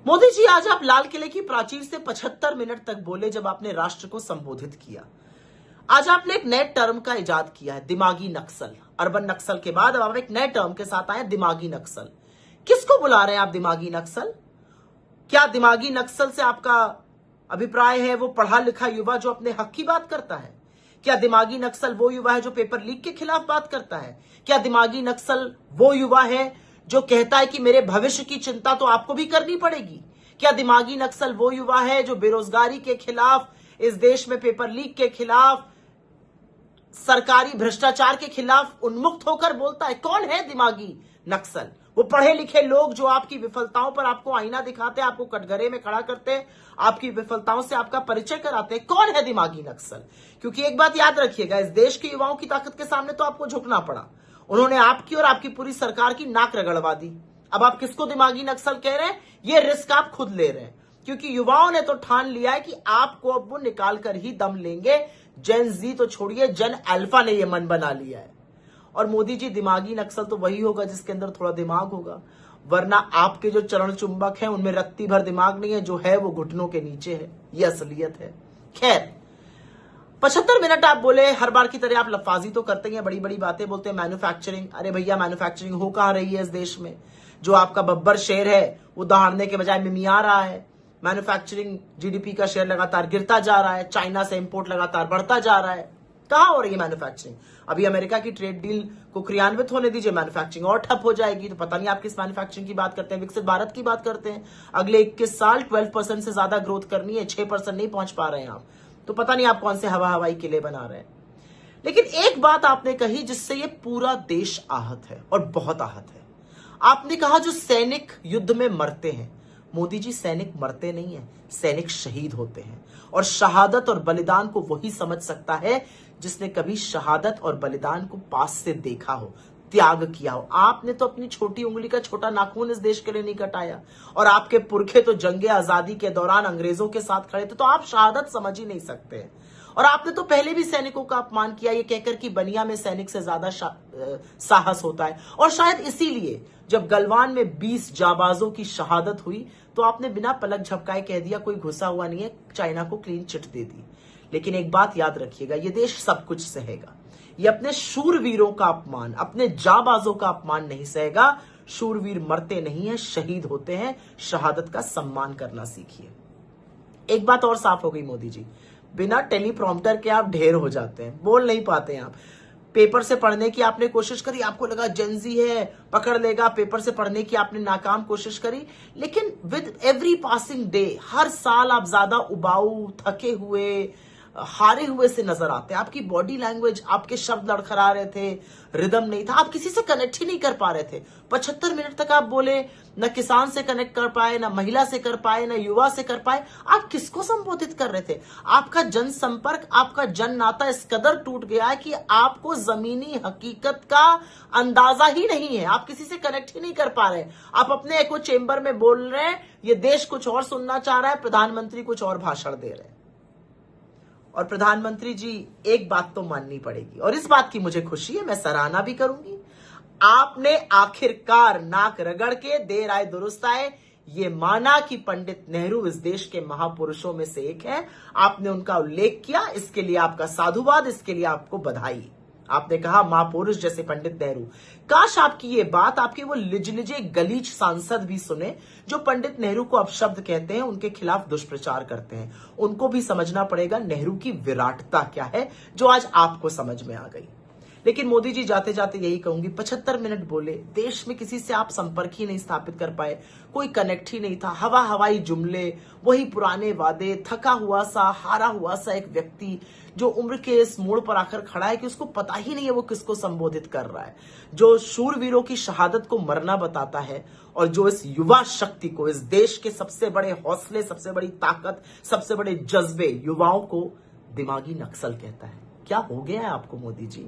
मोदी जी, आज आप लाल किले की प्राचीर से 75 मिनट तक बोले जब आपने राष्ट्र को संबोधित किया। आज आपने एक नए टर्म का इजाद किया है, दिमागी नक्सल। अर्बन नक्सल के बाद अब आप एक नए टर्म के साथ आए, दिमागी नक्सल। किसको बुला रहे हैं आप दिमागी नक्सल? क्या दिमागी नक्सल से आपका अभिप्राय है वो पढ़ा लिखा युवा जो अपने हक की बात करता है? क्या दिमागी नक्सल वो युवा है जो पेपर लीक के खिलाफ बात करता है? क्या दिमागी नक्सल वो युवा है जो कहता है कि मेरे भविष्य की चिंता तो आपको भी करनी पड़ेगी? क्या दिमागी नक्सल वो युवा है जो बेरोजगारी के खिलाफ, इस देश में पेपर लीक के खिलाफ, सरकारी भ्रष्टाचार के खिलाफ उन्मुक्त होकर बोलता है? कौन है दिमागी नक्सल? वो पढ़े लिखे लोग जो आपकी विफलताओं पर आपको आईना दिखाते हैं, आपको कटघरे में खड़ा करते हैं, आपकी विफलताओं से आपका परिचय कराते हैं। कौन है दिमागी नक्सल? क्योंकि एक बात याद रखिएगा, इस देश के युवाओं की ताकत के सामने तो आपको झुकना पड़ा। उन्होंने आपकी और आपकी पूरी सरकार की नाक रगड़वा दी। अब आप किसको दिमागी नक्सल कह रहे हैं? ये रिस्क आप खुद ले रहे हैं, क्योंकि युवाओं ने तो ठान लिया है कि आपको अब वो निकाल कर ही दम लेंगे। जेन जी तो छोड़िए, जेन अल्फा ने ये मन बना लिया है। और मोदी जी, दिमागी नक्सल तो वही होगा जिसके अंदर थोड़ा दिमाग होगा, वरना आपके जो चरण चुंबक हैं उनमें रत्ती भर दिमाग नहीं है। जो है वो घुटनों के नीचे है, ये असलियत है। खैर, 75 मिनट आप बोले, हर बार की तरह आप लफाजी तो करते हैं, बड़ी बड़ी बातें बोलते हैं। मैन्युफैक्चरिंग, अरे भैया मैन्युफैक्चरिंग हो कहां रही है इस देश में? जो आपका बब्बर शेर है वो दहाड़ने के बजाय मिमिया रहा है। मैन्युफैक्चरिंग जीडीपी का शेयर लगातार गिरता जा रहा है, चाइना से इंपोर्ट लगातार बढ़ता जा रहा है। कहां हो रही है मैन्युफैक्चरिंग? अभी अमेरिका की ट्रेड डील को क्रियान्वित होने दीजिए, मैन्युफैक्चरिंग और ठप हो जाएगी। तो पता नहीं आप किस मैन्युफैक्चरिंग की बात करते हैं? विकसित भारत की बात करते हैं। अगले 21 साल 12% से ज्यादा ग्रोथ करनी है, 6% नहीं पहुंच पा रहे हैं आप। तो पता नहीं आप कौन से हवाई किले बना रहे हैं। लेकिन एक बात आपने कही जिससे ये पूरा देश आहत है, और बहुत आहत है। आपने कहा जो सैनिक युद्ध में मरते हैं, मोदी जी, सैनिक मरते नहीं है, सैनिक शहीद होते हैं। और शहादत और बलिदान को वही समझ सकता है जिसने कभी शहादत और बलिदान को पास से देखा हो, त्याग किया हो। आपने तो अपनी छोटी उंगली का छोटा नाखून इस देश के लिए नहीं कटाया, और आपके पुरखे तो जंगे आजादी के दौरान अंग्रेजों के साथ खड़े थे, तो आप शहादत समझ ही नहीं सकते। और आपने तो पहले भी सैनिकों का अपमान किया, ये कहकर कि बनिया में सैनिक से ज्यादा साहस होता है। और शायद इसीलिए जब गलवान में 20 जाबाजों की शहादत हुई तो आपने बिना पलक झपकाए कह दिया कोई घुसा हुआ नहीं है, चाइना को क्लीन चिट दे दी। लेकिन एक बात याद रखिएगा, ये देश सब कुछ सहेगा, ये अपने शूरवीरों का अपमान, अपने जाबाजों का अपमान नहीं सहेगा। शूरवीर मरते नहीं है, शहीद होते हैं। शहादत का सम्मान करना सीखिए। एक बात और साफ हो गई मोदी जी, बिना टेलीप्रॉम्प्टर के आप ढेर हो जाते हैं, बोल नहीं पाते हैं आप। पेपर से पढ़ने की आपने कोशिश करी, आपको लगा जेनजी है पकड़ लेगा, पेपर से पढ़ने की आपने नाकाम कोशिश करी। लेकिन विद एवरी पासिंग डे, हर साल आप ज्यादा उबाऊ, थके हुए, हारे हुए से नजर आते हैं। आपकी बॉडी लैंग्वेज, आपके शब्द लड़खड़ा रहे थे, रिदम नहीं था, आप किसी से कनेक्ट ही नहीं कर पा रहे थे। 75 मिनट तक आप बोले, न किसान से कनेक्ट कर पाए, न महिला से कर पाए, न युवा से कर पाए। आप किसको संबोधित कर रहे थे? आपका जनसंपर्क, आपका जन नाता इस कदर टूट गया है कि आपको जमीनी हकीकत का अंदाजा ही नहीं है। आप किसी से कनेक्ट ही नहीं कर पा रहे। आप अपने एको चेंबर में बोल रहे हैं, ये देश कुछ और सुनना चाह रहा है, प्रधानमंत्री कुछ और भाषण दे रहे हैं। और प्रधानमंत्री जी, एक बात तो माननी पड़ेगी, और इस बात की मुझे खुशी है, मैं सराहना भी करूंगी। आपने आखिरकार नाक रगड़ के, देर आए दुरुस्त आए, ये माना कि पंडित नेहरू इस देश के महापुरुषों में से एक है। आपने उनका उल्लेख किया, इसके लिए आपका साधुवाद, इसके लिए आपको बधाई। आपने कहा महापुरुष जैसे पंडित नेहरू। काश आपकी ये बात आपके वो लिजलिजे गलीच सांसद भी सुने जो पंडित नेहरू को अपशब्द कहते हैं, उनके खिलाफ दुष्प्रचार करते हैं। उनको भी समझना पड़ेगा नेहरू की विराटता क्या है, जो आज आपको समझ में आ गई। लेकिन मोदी जी, जाते जाते यही कहूंगी, 75 मिनट बोले, देश में किसी से आप संपर्क ही नहीं स्थापित कर पाए, कोई कनेक्ट ही नहीं था, हवाई जुमले, वही पुराने वादे, थका हुआ सा, हारा हुआ सा एक व्यक्ति जो उम्र के इस मोड़ पर आकर खड़ा है कि उसको पता ही नहीं है वो किसको संबोधित कर रहा है, जो शूरवीरों की शहादत को मरना बताता है, और जो इस युवा शक्ति को, इस देश के सबसे बड़े हौसले, सबसे बड़ी ताकत, सबसे बड़े जज्बे, युवाओं को दिमागी नक्सल कहता है। क्या हो गया है आपको मोदी जी?